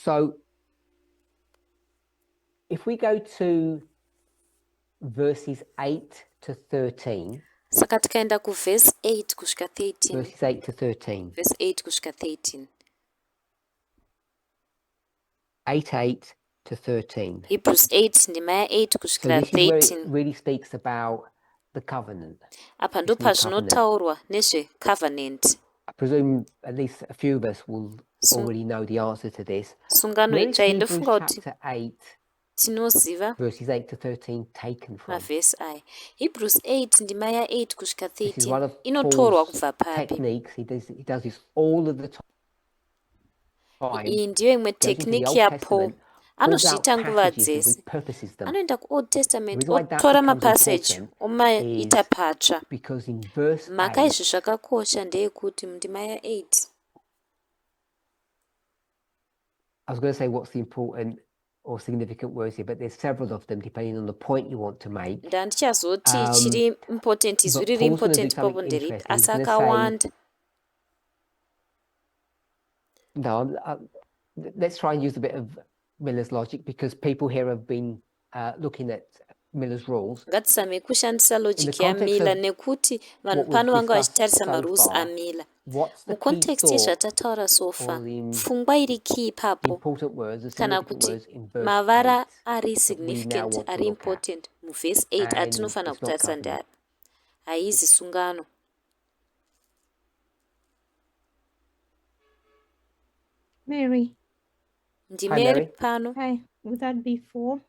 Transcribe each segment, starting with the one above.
So if we go to verses 8 to 13. Saka tikaenda kuverse 8 kusvika 13. Verses 8 to 13. Verse 8 kusvika 13. 8 to 13. Hebrews 8 ndima ya8 So kusvikira this is where it 13. really speaks about the covenant. Apa ndo pazvinotaurwa nezvecovenant. I presume at least a few of us will already know the answer to this. Sungano Where is itsva Hebrews ndofunga kuti chapter 8, tinoziva verses 8 to 13 taken from? mavhesi aya. Hebrews 8 ndima ya8 kusvika This is one 13 of inotorwa Paul's kubva papi. techniques. He does this all of the time. Iyi ndiyo imwe tekniki yaPaul. Anozviita nguva dzese. Anoenda kuOld Testament otora mapaseji omaita patsva. Mhaka izvi zvakakosha ndeyekuti mundima ya8. I was going to say what's the important or significant words here, but there's several of them depending on the point you want to make. Ndandichazoti chiri important izvi riri important popo nderipi asi akawanda. No, let's try and use a bit of Miller's logic because people here have been looking at Miller's rules. Ngatizame kushandisa logic yaMiller nekuti vanhu pano vanga vachitarisa marules aMiller. Mucontext yezvatataura so far, pfungwa iri key ipapo kana kuti mavara ari significant ari important muvhesi 8 atinofanira kutarisa ndeapi. Haizi sungano. Mary. Ndimeri pano. Hi, would that be 4?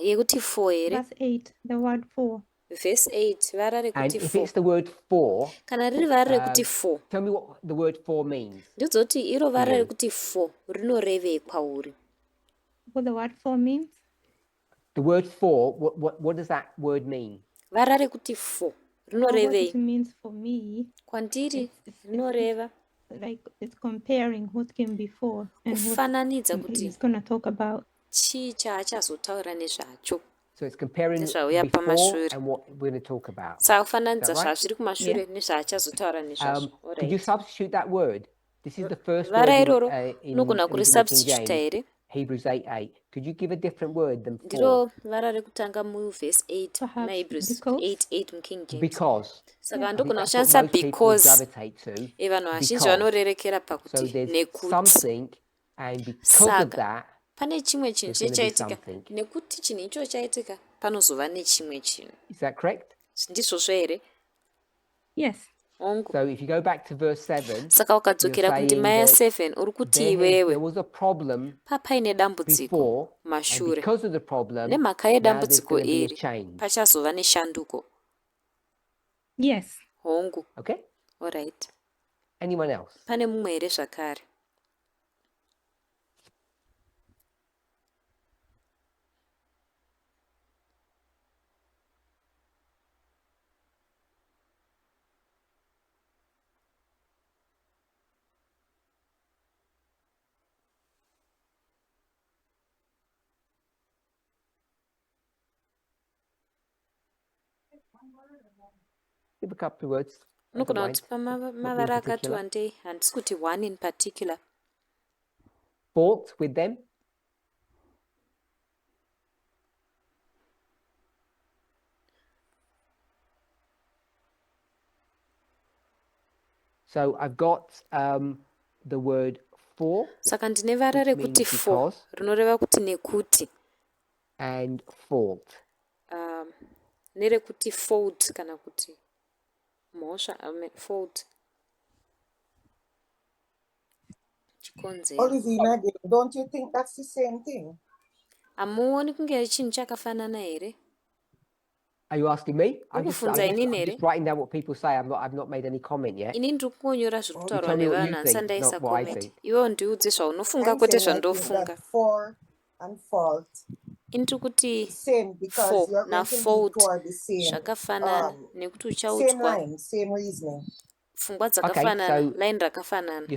Yekuti 4 here. Verse 8, the word 4. Verse 8, vara rekuti 4. And if it's the word 4, kana riri vara rekuti 4. Tell me what the word 4 means. Ndizoti iro vara rekuti 4 rinorevei kwauri. What the word 4 means? The word 4, what does that word mean? Vara rekuti 4 rinorevei. What it means for me. Kwandiri rinoreva. Like it's comparing what came before and what he's going to talk about. So it's comparing before and what we're going to talk about. Right? Could you substitute that word? This is the first word in Hebrews 8:8. Could you give a different word than 4? Verse 8, Hebrews 8:8 in King James. Because. Saka ndogona kushandisa because vanhu vazhinji vanorerekera pakuti nekuti. Saka pane chimwe chinhu chaitika nekuti chinhu icho chaitika panozova nechimwe chinhu. Is that correct? Ndizvozvo here? Yes. So if you go back to verse 7, saka ukadzokera kundima ya7 uri kuti iwewe papaine dambudziko mashure nemhaka yedambudziko iri pachazova neshanduko. Yes. Hongu. Okay. All right. Anyone else? Pane mumwe here zvakare. Give a couple of words. Unogona kutipa mavara akati wandei, handisi kuti one in particular. Fought with them. So I've got the word for. Saka ndine vara rekuti for rinoreva kuti nekuti. And fault. Nerekuti fault kana kuti mhosva fault. Olivina, don't you think that's the same thing? Amuoni kunge chinhu chakafanana here? Are you asking me? I'm just writing down what people say. I've not made any comment yet. Ini ndiri kungonyora zviri kutaurwa nevanhu handisandaisa comment. Iwewo ndiudze zvaunofunga kwete zvandofunga. For and fault. Indiri kuti for na fault zvakafanana nekuti uchaudzwa pfungwa dzakafanana line rakafanana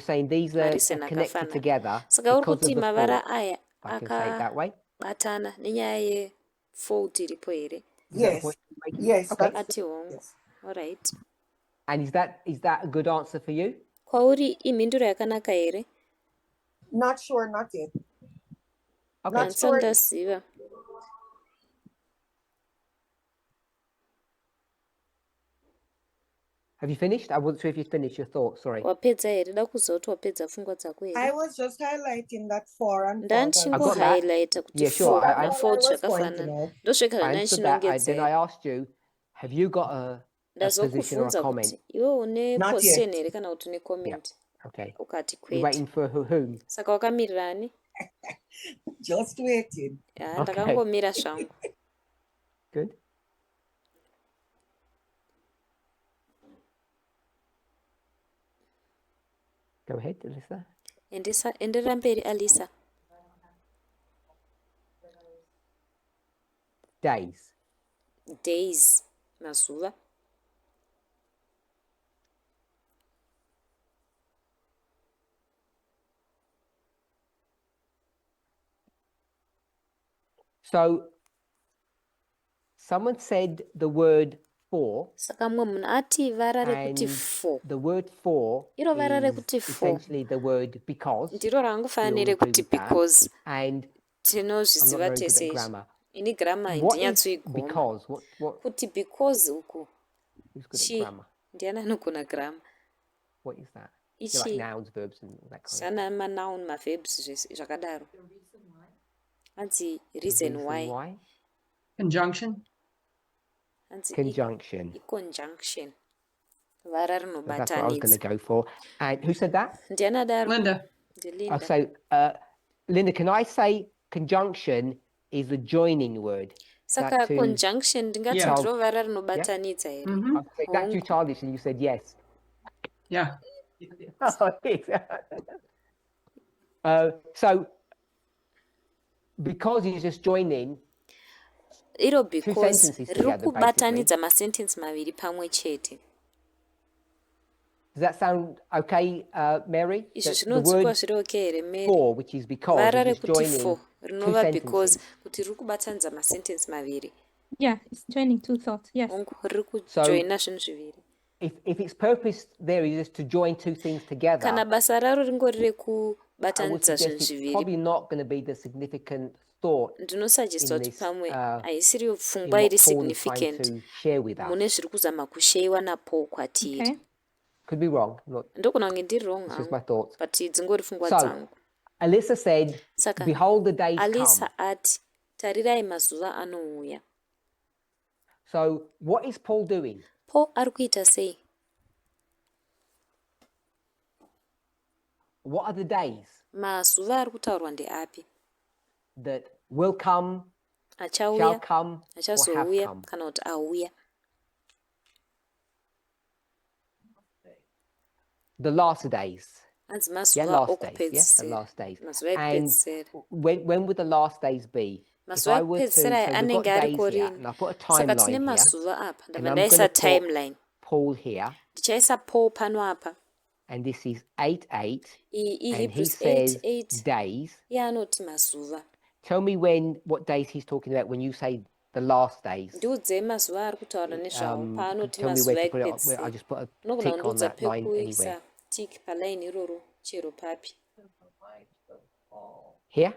marise nakafanana. Saka uri kuti mavara aya akabatana nenyaya yefault iripo here? Yes. Ati hongu. Yes. All right. And is that a good answer for you? Kwauri imhinduro yakanaka here? Not sure, not yet. Okay. Not sure. Have you finished? I wasn't sure if you finished your thoughts. Sorry. I was just highlighting that for and fault. I got that. Yeah, sure. I understood that. Then I asked you, have you got a position or a comment? Not yet. Okay. You're waiting for whom? Just waiting. Okay. Good. Go ahead, Alyssa. Enderera mberi Alisa. Days. Days. Mazuva. So someone said the word for. Saka mumwe munhu ati varare kuti And for. the word for Iro varare is kuti for. essentially the word because. Ndiro rangufanire kuti because. And tinozviziva I'm not very good tese at izvi. grammar. Ini grammar What is ndinyatsoigoma. because? What? Kuti because uku. Who's good at grammar? Ndiani anogona grammar. What is that? Like nouns, verbs, and that kind of thing. Zvana manoun, maverbs zvakadaro. Anzi reason why. Conjunction. Conjunction. Conjunction. Vara rinobatanidza. That's what I was going to go for. And who said that? Ndiani adaro? Linda. Linda. So, Linda, can I say conjunction is a joining word? Saka conjunction ndingati ndiro vara rinobatanidza here. That's too childish, and you said yes. Yeah. So, because he's just joining iro because riri kubatanidza masentence maviri pamwe chete. Does that sound okay, Mary? Izvo zvinonzwikwa zviri okay here, Mary? For, which is because, vara is rekuti for rinova because kuti riri kubatanidza masentence maviri. Yeah, it's joining two thoughts. Yes. Riri kujoina zvinhu zviviri. If its purpose there is to join two things together, kana basa raro ringori rekubatanidza zvinhu it's zviviri, probably not going to be the significant thought ndinosuggesta kuti pamwe haisiri pfungwa iri significant mune zviri kuzama kushayiwa naPaul kwatiri. Could be wrong. Ndogona kunge ndiri wrong hangu, but dzingori pfungwa dzangu. Alyssa said, behold the days come. Alyssa ati, tarirai mazuva anouya. So what is Paul doing? Paul ari kuita sei? What are the days? Mazuva ari kutaurwa ndeapi? That will come, shall come, or have come. Kana kuti auya. The last days. Last days. Yes, the last days. And when would the last days be? If I were to, so we've got days here, and I put a timeline here, and I'm going to put Paul here, and this is 8:8, and he says days. Tell me what days he's talking about when you say the last days. Tell me where to put it. I just put a tick on that line anywhere. Here?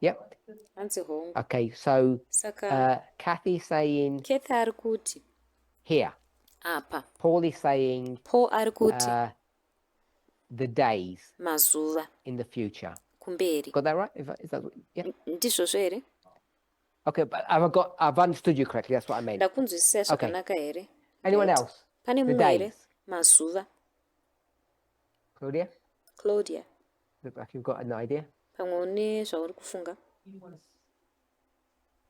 Yep. Okay, so Kathy is saying here. Paul is saying the days in the future. Got that right? Is that what, yeah? Okay, but I've understood you correctly. That's what I meant. Okay. Anyone else? The days. Mazuva. Claudia? Look like you've got an idea. Pamwe zvauri kufunga. He was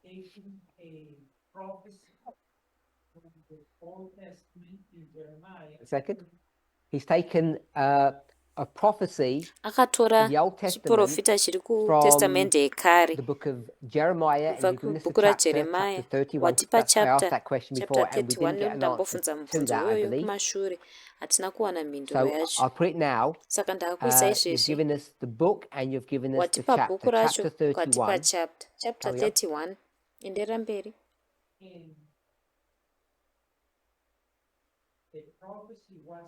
taking a prophecy from the Old Testament in Jeremiah. A second. He's taken a prophecy akatora chiprofita chiri kutestamende yekare kubva kuBhuku watipa chapter 31 nekuti ndambobvunza mubvunzo iyoyo kumashure hatina kuwana mhinduro yacho saka ndakuisa izvezvi watipa bhuku racho kwatipa chapter 31 enderera mberi. The prophecy was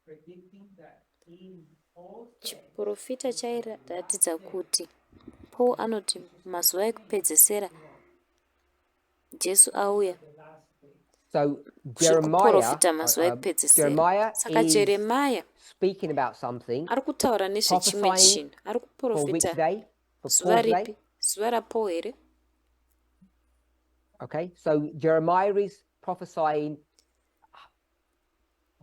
predicting that in chiprofita chairatidza kuti Paul anoti mazuva ekupedzesera Jesu auya. So Zvekuprofita mazuva ekupedzesera. Jeremiah Saka is Jeremiah speaking about something, ari kutaura nezvechimwe prophesying chinhu. Ari for which kuprofita day? For zuva Paul's ripi? day? Zuva raPaul here. Okay, so Jeremiah is prophesying,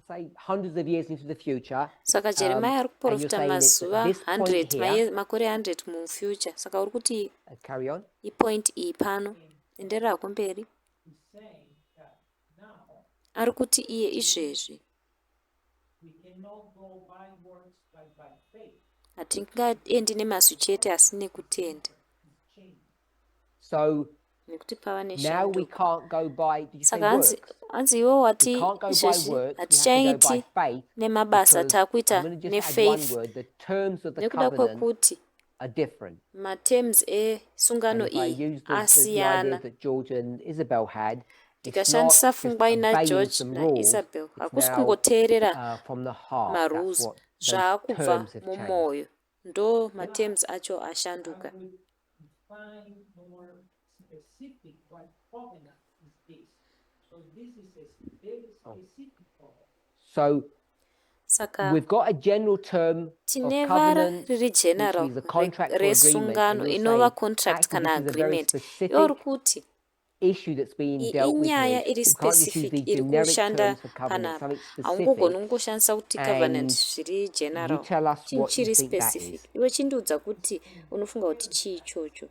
say, hundreds of years into the future. Saka Jeremiah ari kuprofita saying it's at mazuva this point 100, here. makore 100 mufuture. Saka uri kuti Carry on. ipoint iyi pano. Enderera kumberi. Ari kuti iye izvezvi. Hatingaendi nemazwi chete asi nekutenda. So Nekuti pava now we neshanduko. can't go by, did you say Saka works? hanzi iwo We wati can't go by izvezvi works, we have to go hatichaiti by faith. nemabasa Because I'm taakuita going to just add one nefaith. word, the terms of the Nekuda covenant kwekuti are different. matems esungano And if I iyi use the idea asiyana. that George and Isabel had, it's not Tikashandisa just pfungwa ina obeying George some na rules, Isabel. it's Hakusi now kungoteerera from the heart. That's marules. what those Zvaakubva terms have changed. mumwoyo. Ndo matems acho ashanduka. Define more specific what covenant is this. So this is a very specific covenant. So Saka we've got a general term of tine vara covenant, riri which general is a contract or agreement, resungano and you're inova saying, contract actually, kana this is a very agreement. Iwo specific kuti issue that's being iyi dealt with inyaya here. iri We can't just use specific these iri generic kushanda terms for covenant, panapa. something specific, Haungogoni kungoshandisa kuti covenant and zviri you general. tell us Chinhu what you chiri think that specific. is. Iwe chindiudza kuti unofunga kuti chii ichocho.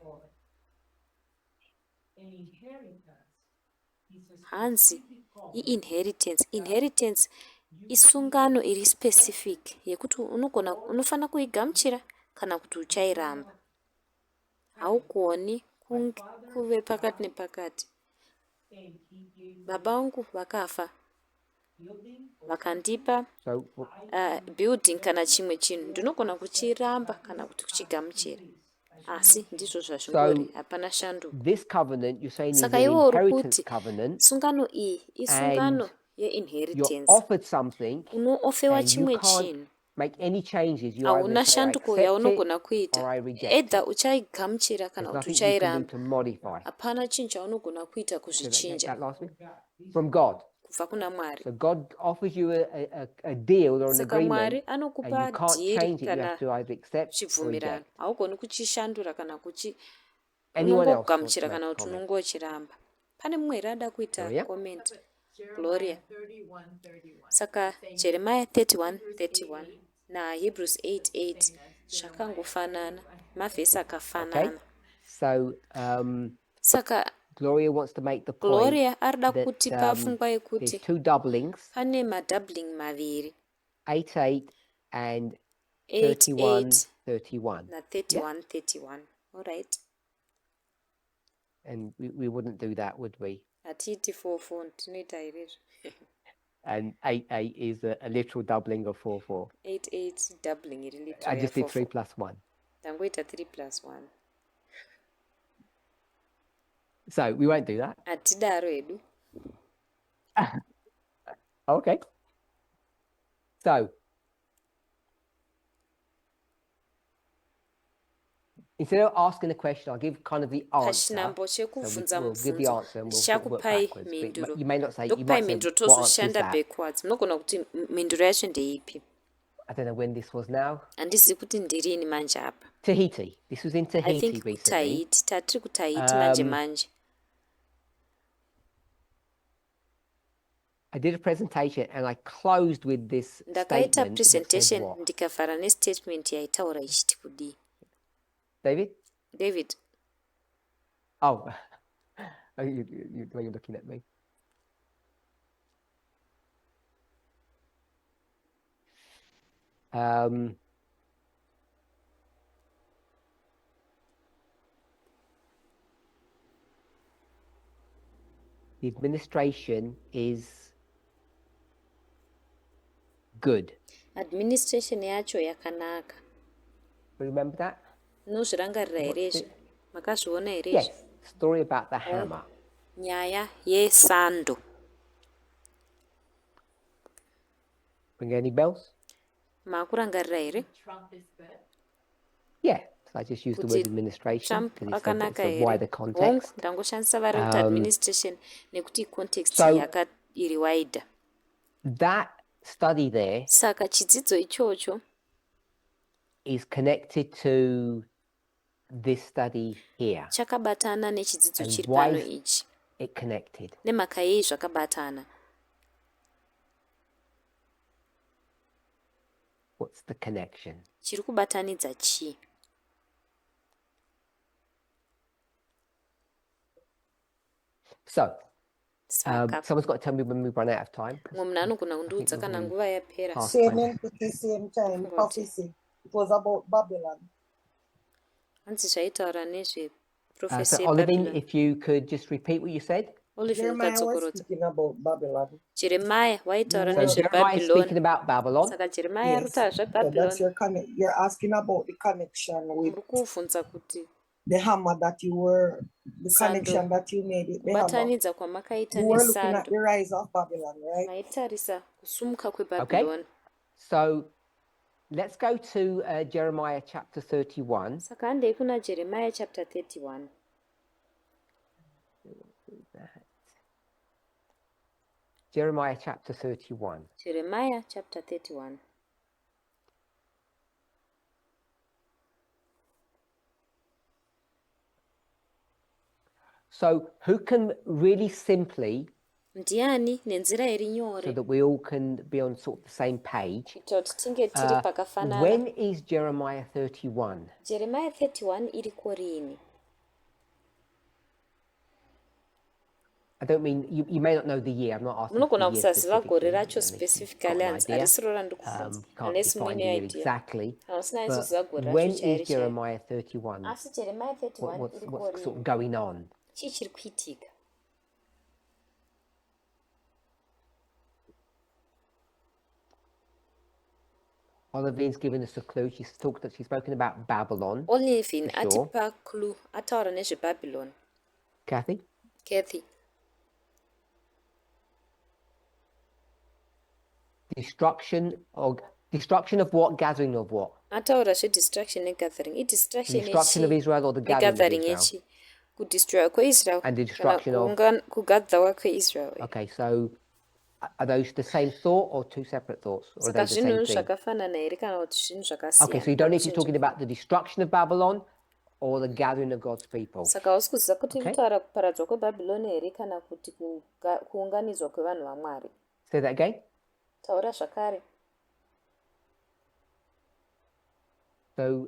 An inheritance is a Hanzi specific covenant. i-inheritance. Inheritance isungano iri specific yekuti unofana kuigamuchira kana kuti uchairamba. Haugoni kuve pakati nepakati. And he gave Baba vangu vakafa building vakandipa So building kana chimwe chinhu ndinogona kuchiramba kana kuti kuchigamuchira. Asi ndizvo zvazvingori, hapana shanduko. this covenant, you're saying, is Saka an iwo uri inheritance kuti covenant, sungano iyi isungano you're yeinheritance. offered something, Unoofewa and you chimwe can't chinhu. make any changes. You Hauna either say, I shanduko accept it yaunogona or kuita. I reject Edha it. uchaigamuchira kana There's kuti nothing you can do uchairamba. to modify. Hapana chinhu chaunogona kuita That kuzvichinja last bit? From God. kubva kuna Mwari. So God offers you a deal or an Saka Mwari agreement, and you anokupa can't dhiri change it. You kana have to either accept or chibvumirano. reject. Haugoni kuchishandura kana Anyone else wants to unongogamuchira make kana a kuti comment? unongochiramba. Pane mumwe here ada kuita Gloria? comment. Gloria. Saka Jeremiah 31:31 na Hebrews 8:8 zvakangofanana, mavhesi Okay. akafanana. So Saka Gloria wants to make the point Gloria arida that kutipa pfungwa there's yekuti two doublings, pane madoubling maviri, 8:8 and 8:8 31. na 31:31. Alright. And we wouldn't do that, would we? Hatiiti 4:4 tinoita irezvo. And 8:8 is a literal doubling of 4:4. 8:8 doubling iri I literal just did 3 4:4. plus 1. Tangoita 3 plus 1. So we won't do that. Hatidaro hedu. Okay. So instead of asking a question, I'll give kind of the answer. Pachinambo So chekubvunza we'll give the mubvunzo answer and we'll work ndichakupai backwards. mhinduro. But you may not say, Ndokupai mhinduro what answer is tozoshanda that? backwards. Munogona kuti mhinduro yacho ndeipi. I don't know when this was now. Handizivi kuti ndirini manje apa. Tahiti. This was in I Tahiti think recently. kutahiti, tatiri kutahiti manje manje. I did a presentation and I closed with this Ndakaita statement that said presentation what? ndikavhara nestatement yaitaura ichiti kudii. David? David, Oh, oh when you're looking at me. The administration is good. administration yacho yakanaka. Remember that? Munozvirangarira here What's izvi? Makazviona here Yes. izvi? Story about the hammer. Nyaya yesando. Ring any bells? Maakurangarira here? Trump is good. Yeah, so I just used the word Kuti administration Trump because it's akanaka a here? wider Hongu context. ndangoshandisa vari kuti administration nekuti context So- iri wider. That study there Saka chidzidzo ichocho is connected to this study here. chakabatana nechidzidzo And chiri why pano is ichi. it connected? Nemhaka yei zvakabatana. What's the connection? Chiri kubatanidza chii? So, Saka someone's got to tell me when we run out of time. 'cause mumwe munhu anogona kundiudza we've kana already nguva yapera. passed Same time. entity, same time, Got it. prophecy. It was about Babylon. Hanzi zvaitaura nezve So, profesi Olivine, yeBhabhironi. if you could just repeat what you said. Olivine Jeremiah was ukatsokorodza. speaking about Babylon. Jeremia waitaura So So Jeremiah is speaking nezvebhabhironi. about Babylon. Saka Jeremia Yes. arikutaura So that's zvebhabhironi. your you're asking about the connection with Muri kuvhunza kuti the hammer that you were, the Sando. connection that you made with the hammer. kubatanidza kwamakaita You were looking at nesando. the rise of Babylon, right? Maitarisa kusumuka Okay. kwebhabhironi. So let's go to Jeremiah chapter 31. Saka handei kuna Jeremia chapter 31. Jeremiah chapter 31. Jeremia chapter 31. So who can really simply, Ndiani nenzira iri so nyore that we all can be on sort of the same page, kuitira kuti tinge tiri pakafanana. when is Jeremiah 31? Jeremia 31 iriko rini? I don't mean, you may not know the year, I'm not asking for Munogona the year kusaziva gore specifically, racho unless you've specifically got an hanzi idea. harisiro randikuvhunza. Can't Unless define mune the year idea. exactly. Kana usina But izoziva gore when racho chairi is chairi. Jeremiah 31? Asi Jeremia 31 What's iriko sort of rini? going on? Chii chiri kuitika? Olivine's given us a clue. She's spoken about Babylon. Olivine For sure. atipa clue ataura nezvebhabhironi. Kathy? Kathy, Destruction of what? Gathering of what? ataura zvedestruction negathering. Idistruction Destruction of Israel or the gathering negathering of Israel? yechi kudestroya kweIsrael And the kana destruction of... kugadhawa kweIsrael. Okay, so are those the same thought or two separate thoughts? Or are they Saka the zvinhu same thing? zvakafanana here kana kuti zvinhu zvakasiyana. Okay, so you don't know if you're talking about the destruction of Babylon or the gathering of God's people. Saka hausi kuziva kuti Okay. kutaura kuparadzwa kwebhabhironi here kana kuti kuunganidzwa kwevanhu vaMwari. Say that again. Taura zvakare. So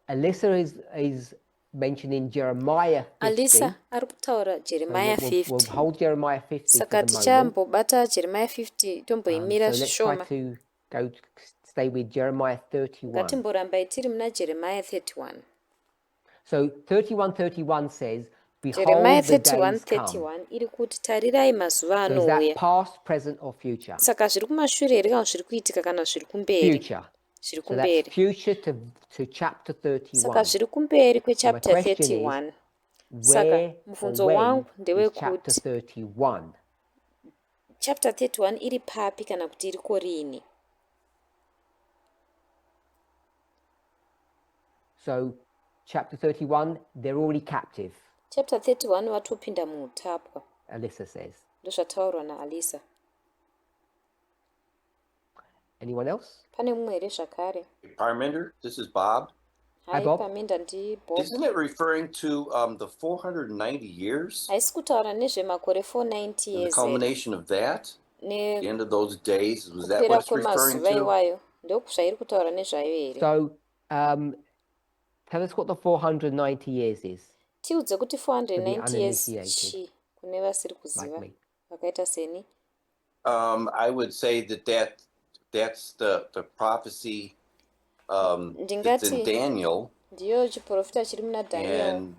Alyssa is mentioning Jeremiah 50. Alisa ari kutaura So Jeremia we'll 50. hold Jeremiah 50 Saka for the moment. tichambobata Jeremia 50 So tomboimira let's try zvishoma. to stay with Jeremiah 31. Ngatimborambai tiri muna Jeremia 31. So 31:31 says, Jeremia "Behold, the days come." 31:31 iri kuti tarirai mazuva So is that anouya. past, present, or future? Saka zviri kumashure here kana zviri kuitika kana zviri kumberi. Future. Zviri So that's kumberi. future to chapter Saka 31. zviri kumberi So my kwechapter question 31. is, Saka where or mubvunzo when wangu is chapter ndewekuti 31? chapter 31 iri papi kana kuti iriko rini? So chapter 31, they're already captive, Chapter 31 watopinda muutapwa. Alyssa says. Ndozvataurwa naAlisa. Anyone else? Pane mumwe here zvakare? Parminder, this is Bob. Hi, Hai Bob. Parminder, ndi Bob. Isn't it referring to the 490 years Haisi kutaura nezvemakore 490 and the years here. culmination of that? The Ne end of those days? Was that kupera what it's referring kwemazuva to? iwayo. Ndokuzvairi kutaura nezvayo here. So tell us what the 490 years is, Tiudze kuti 490 years uninitiated. chi kune vasiri like kuziva. me. Vakaita seni. I would say that's the prophecy that's in Ndingati Daniel, ndiyo chiprofita chiri muna Daniel.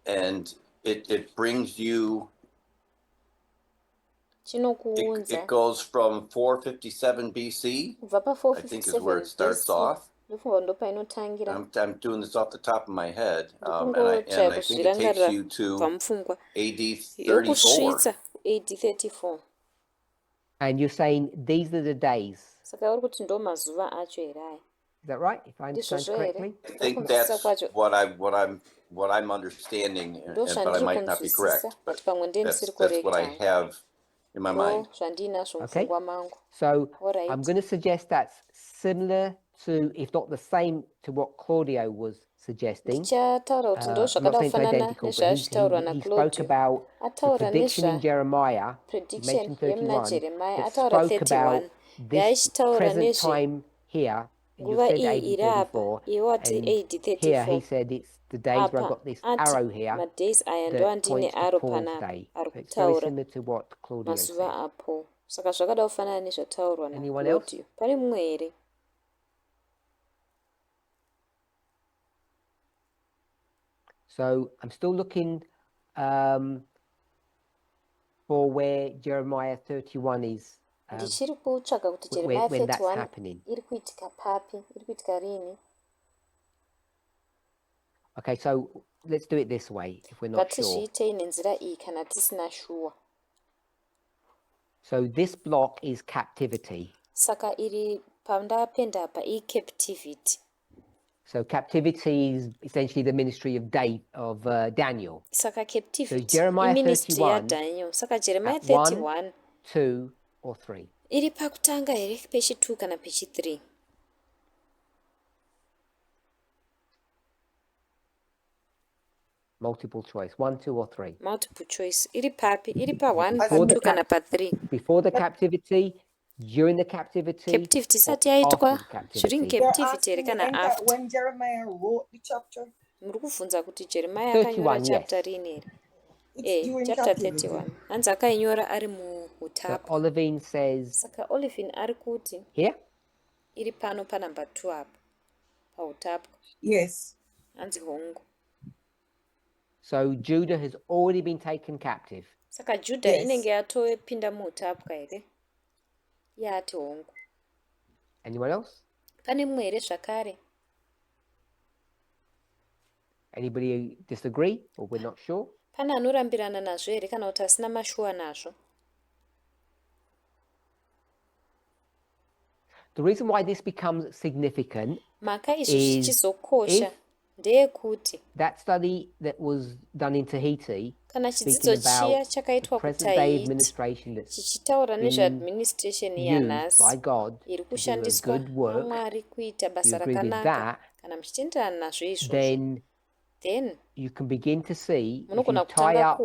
and it brings you. Chinokuunza. It goes from 457 BC, Kubva pa I think is where 457 it starts BC. off. Ndofunga ndo painotangira. I'm doing this off the top of my head, and Ndikungochaya I think it takes kuzvirangarira you to pamupfungwa. AD 34. Yokusvitsa AD 34. And you're saying these are the days. Saka uri kuti ndo mazuva acho here aya. Is that right? If I understand correctly? I think that's what I'm understanding, but I might not be correct. But that's what I have in my mind. Okay. So I'm going to suggest that's similar to, if not the same, to what Claudio was suggesting. I'm not saying it's identical, but he spoke about the prediction in Jeremiah. He mentioned 31 that spoke about this present time here. And you said AD 34, and here he said it's the days where I've got this arrow here that points to Paul's day. So it's very similar to what Claudio said. Anyone else? Pane mumwe here? So I'm still looking for where Jeremiah 31 is. Ndichiri kutsvaga kuti Jeremiah 31 iri kuitika papi, iri kuitika rini? Okay, so let's do it this way if we're not sure. Ngatizviitei nenzira iyi kana tisina shuwa. So this block is captivity. Saka iri pandapenda apa captivity. So captivity is essentially the ministry of Daniel. Saka captivity. So Jeremiah 31. Daniel. Saka Jeremiah 31. 1, 2, or 3. Iri pakutanga here pechi 2 kana pechi 3. Multiple choice. 1, 2, or 3. Multiple choice. Iri papi. Iri pa 1, pa 2 kana pa 3. Before the captivity, during the captivity, captivity sati yaitwa. During captivity iri kana after. When Jeremiah wrote the chapter. Muri kufunza kuti Jeremiah akanyora chapter rini here? Chapter 31. Hanzi akainyora ari muutapwa. So Olivine says. Saka Olivine ari kuti. Here? Iri pano pa number 2 apa. Pa utapwa. Yes. Hanzi hongo. So Judah has already been taken captive. Saka Judah inenge yatopinda muutapwa here. Yati hongo. Anyone else? Pane mumwe here zvakare? Anybody disagree or we're not sure? Pana anorambirana nazvo here kana kuti asina mashuwa nazvo? The reason why this becomes significant maka izvi zvichizokosha ndeyekuti that study that was done in Tahiti kana chidzidzo chiya chakaitwa kuTahiti chichitaura nezveadministration yanhasi iri kushandiswa naMwari kuita basa rakanaka. Kana muchitenderana nazvo izvozvo, then you can begin to see if you tie up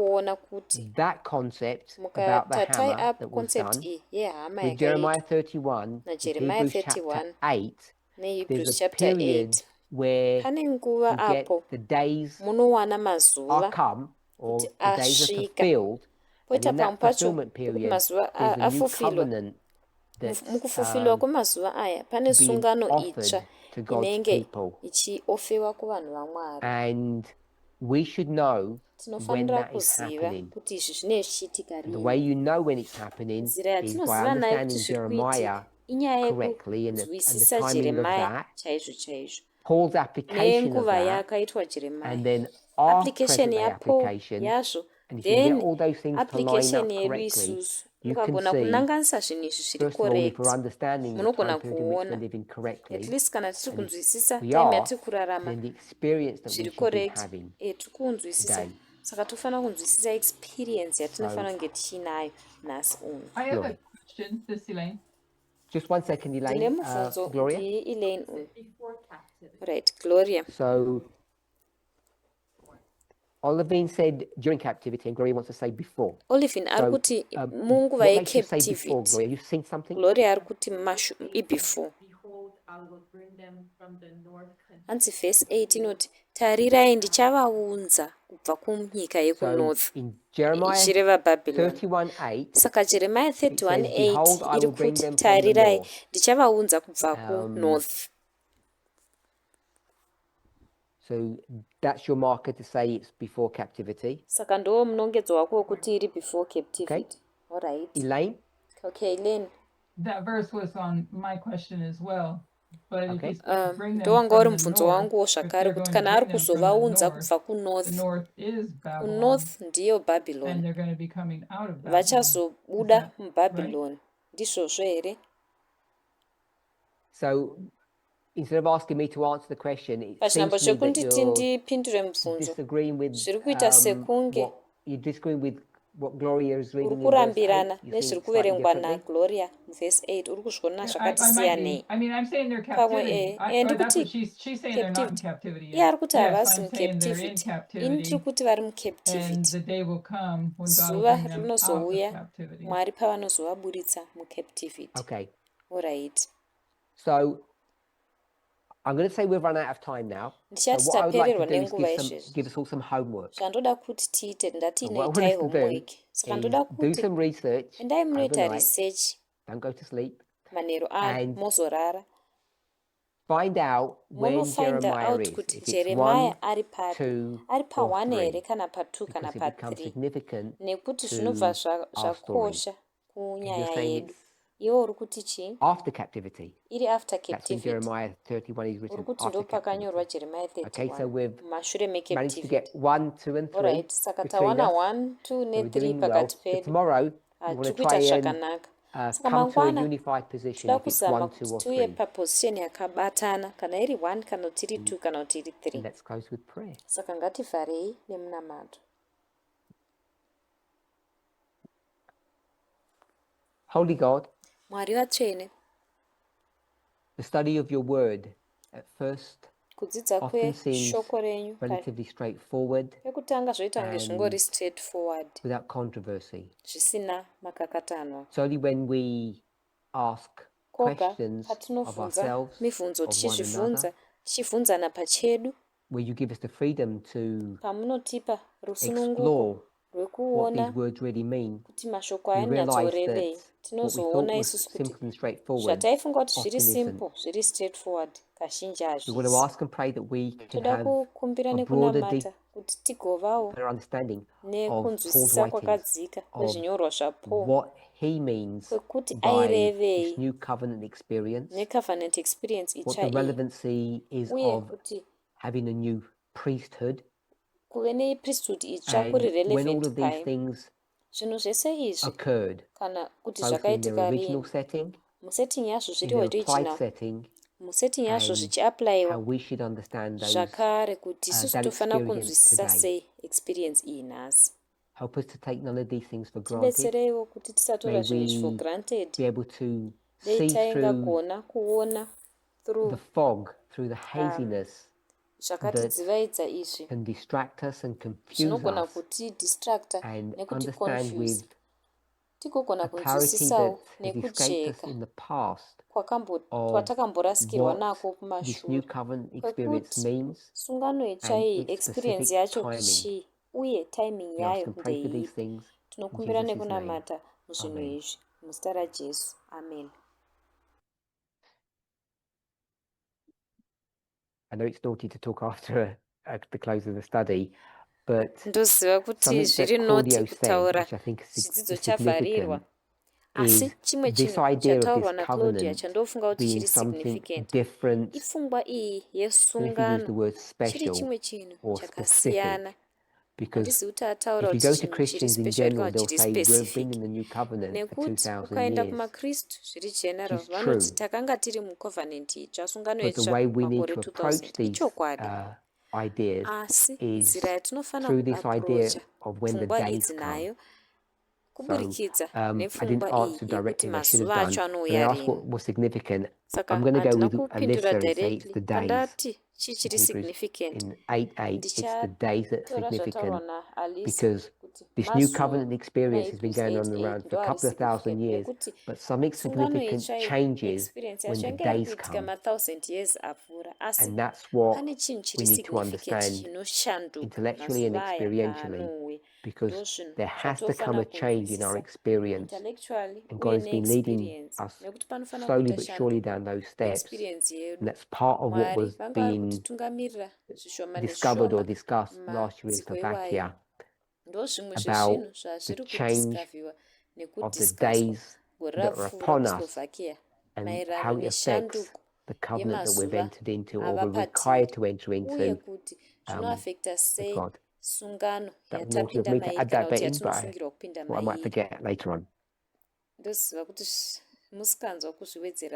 that concept about the hammer that was done with Jeremiah 31, Hebrews chapter 8, there's a period where you get the days are come, or the days are fulfilled, and in that fulfillment period there's a new covenant that's mukufufilwa kwemazuva aya pane sungano itsva inenge ichiofewa kuvanhu vaMwari. And we should know when that is happening. The way you know when it's happening is by understanding Jeremiah correctly and the timing of that, Paul's application of that, and then our present day application. And if you get all those things to line up correctly, you can see, first of all, if we're understanding the time period in which we're living correctly, and if we are, then the experience that we should be having today. Saka tofanira kunzwisisa experience yatinofanira kunge tichinayo nhasi uno. I have a question, this Elaine. Just 1 second, Elaine. Gloria. Elaine. Right, Gloria. So Olivine said during captivity, and Gloria wants to say before. Olivine ari kuti munguva yecaptivity. Gloria, you seen something? Gloria ari kuti before. Hanzi verse 8 inoti tarirai ndichavaunza kubva kunyika yekunorth ichireva Babylon. Saka Jeremiah 31:8 iri kuti tarirai ndichavaunza kubva kunorth. So that's your marker to say it's before captivity. Saka ndo munongedzo wako wekuti iri before captivity. All right. Elaine? Okay, Elaine. That verse was on my question as well. Ndo wanga uri mubvunzo wanguwo zvakare kuti kana ari kuzovaunza kubva kunorth, kunorth ndiyo Babylon, vachazobuda muBabylon ndizvozvo here? So instead of asking me to answer the question, it seems Pachinambo to me that chokunditi you're ndipindure mubvunzo disagreeing with zviri kuita sekunge what you're disagreeing with what Gloria is uri reading in verse 8. kurambirana You see nezviri it slightly kuverengwa differently. naGloria muvhesi 8. Uri kuzviona zvakati I might be. siyanei? I mean, I'm saying they're Pamwe captivity. Or that's what ndikuti she's saying they're not in captivity. captivity Iye yet. ari kuti Yes, havasi I'm saying they're in mucaptivity. Ini tiri captivity. kuti vari And mucaptivity. the day will come when God will Zuva bring them out of rinozouya captivity. Mwari pavanozovaburitsa mucaptivity. Okay. All right. So I'm going to say we've run out of time now. So Ndichati what I would like to tapererwa do is nenguva izvezvi. give us all some homework. Zvandoda kuti tiite ndati And what I want inoitai us to do homework. Saka ndoda is do kuti some research endai munoita overnight. research Don't go to sleep. manheru ano And mozorara. find out when Munofinda Jeremiah out is. kuti If it's Jeremiah 1, ari papi. 2, Ari or pa1 here 3. kana pa2 kana Because it becomes pa3. significant Nekuti to zvinobva our story. zvakosha Because you're kunyaya saying yedu. it's Iwe uri kuti chii? after captivity. Iri after That's in captivity. Jeremiah 31 is Uri written kuti after ndo pakanyorwa captivity. Jeremiah Okay, so 31 we've mashure managed to mecaptivity. get 1, 2, and 3 Alright, saka between tawana us. 1, 2 So we're ne 3 doing well. pakati So pedu. tomorrow, we want to try Tikuita and zvakanaka. Saka come to a mangwana unified position toda if it's kuzama 1, 2, kuti or tiuye 3. paposition yakabatana kana iri 1 kana kuti iri 2 kana kuti iri 3. And let's close with prayer. Saka ngativharei nemunamato. Holy God, Mwari vatsvene, the study of your word at first kudzidza often seems kweshoko renyu relatively straightforward pekutanga zvoita kunge zvingori and straightforward without controversy. zvisina makakatanwa. It's only when we ask Koga questions of patinovhunza ourselves, mibvunzo of one another, tichibvunzana pachedu, where you give us the freedom to pamunotipa rusununguko explore what rwekuona these words really mean, kuti mashoko we aya realize nyatsorevei. that what we Tinozoona thought was isusu kuti simple and straightforward zvataifunga kuti zviri often isn't. simple zviri straightforward kazhinji We want to hazvisi. ask and pray that we can Toda have kukumbira a broader, nekunamata kuti tigovawo deeper understanding of Paul's nekunzwisisa writings, kwakadzika of kwezvinyorwa zvaPaul what he means kwekuti by airevei this new covenant experience, necovenant experience what itsva the iyi, relevancy is uye of kuti having a new priesthood, kuve nepriesthood itsva and kuri when all relevant of these kai. things Zvinhu zvese izvi occurred, kana kuti both in their zvakaitika original rini setting, musetting yazvo in zviri their applied original, setting, musetting yazvo and zvichiaplayiwa how we should understand those zvakare kuti isusu that tofanira experience kunzwisisa today. sei experience iyi nhasi. Help us to take none of these things for granted. Tibetsereiwo kuti tisatora May zvinhu izvi for we granted. be able to Dei see through taingagona kuona through the fog, through the haziness zvakatidzivaidza izvi can distract us and confuse zvinogona us, kutidistracta and nekuti understand confuse, with tigogona a clarity kunzwisisawo that has escaped us nekujeka in the past of kwatakamborasikirwa what nako this new kumashure, covenant experience kwekuti means sungano itsva and iyi its experience specific yacho timing. chii uye timing We ask yayo and pray for these ndeipi. things in Tinokumbira Jesus' name. nekunamata muzvinhu Amen. izvi muzita raJesu, amen. I know it's naughty to talk after the close of the study, but Ndoziva kuti something zviri that noti Claudio said, kutaura which I think is chidzidzo significant, chavharirwa, asi is chimwe this chinhu idea of chataurwa this naClaudia covenant chandofunga kuti being chiri something significant different. ipfungwa iyi And if we use the yesungano word chiri special chimwe chinhu or specific, chakasiyana. because Handisi kuti ataura if you kuti go to chinhu chiri Christians in special general, kana they'll chiri say we've been specific, in the new covenant for nekuti 2,000 ukaenda years. kumakristu zviri general Which is vanoti true. takanga tiri mucovenant itsva, sungano But the itsva way we need makore to approach 2000, these ichokwadi. ideas Asi is nzira yatinofanira through this idea kuaprocha of when the pfungwa days idzi come. nayo So kuburikidza I didn't nepfungwa iyi answer yekuti directly as I should have mazuva done, acho but I anouya asked what rini. was significant. Saka I'm going to go handina with kupindura Alyssa and say it's directly the days. pandati chichiri Hebrews significant. in 8:8, it's the days that are Ndichatora zvataurwa significant naAlisa because kuti this new mazuva covenant experience has been maHebrews going on 8:8 around for ndo a ari couple of thousand significant years, nekuti but something sungano significant itsva iyi changes experience when yacho the yanga iri days kuitika come. 1000 years apfuura, asi And that's what pane chinhu chiri we need to significant understand chinoshanduka intellectually and mazuva aya experientially, paanouya. because Ndozvinhu there has to come zvatofana a change in our kunzwisisa experience. intellectually And uye God has been leading neexperience, us nekuti panofana slowly kuita but surely shanduko down those steps. experience yedu. And that's part of what Mwari was vanga vari being kutitungamirira zvishoma discovered or neshoma discussed last year in madziko iwayo. Slovakia Ndo zvimwe about zvezvinhu zvazviri the change kudhiskavhiwa of the nekudhiskaswa days gore that are rapfuura upon us kuSlovakia and maererano how it affects neshanduko the covenant that we've yemazuva entered into or ava we're required patiri, to enter uye into kuti zvinoafekta with sei God. sungano That was naughty of yatapinda me to mairi add kana that kuti bit in, but yatinosungirwa kupinda I might mairi. forget later on. Ndoziva kuti musikanzwa kuzviwedzera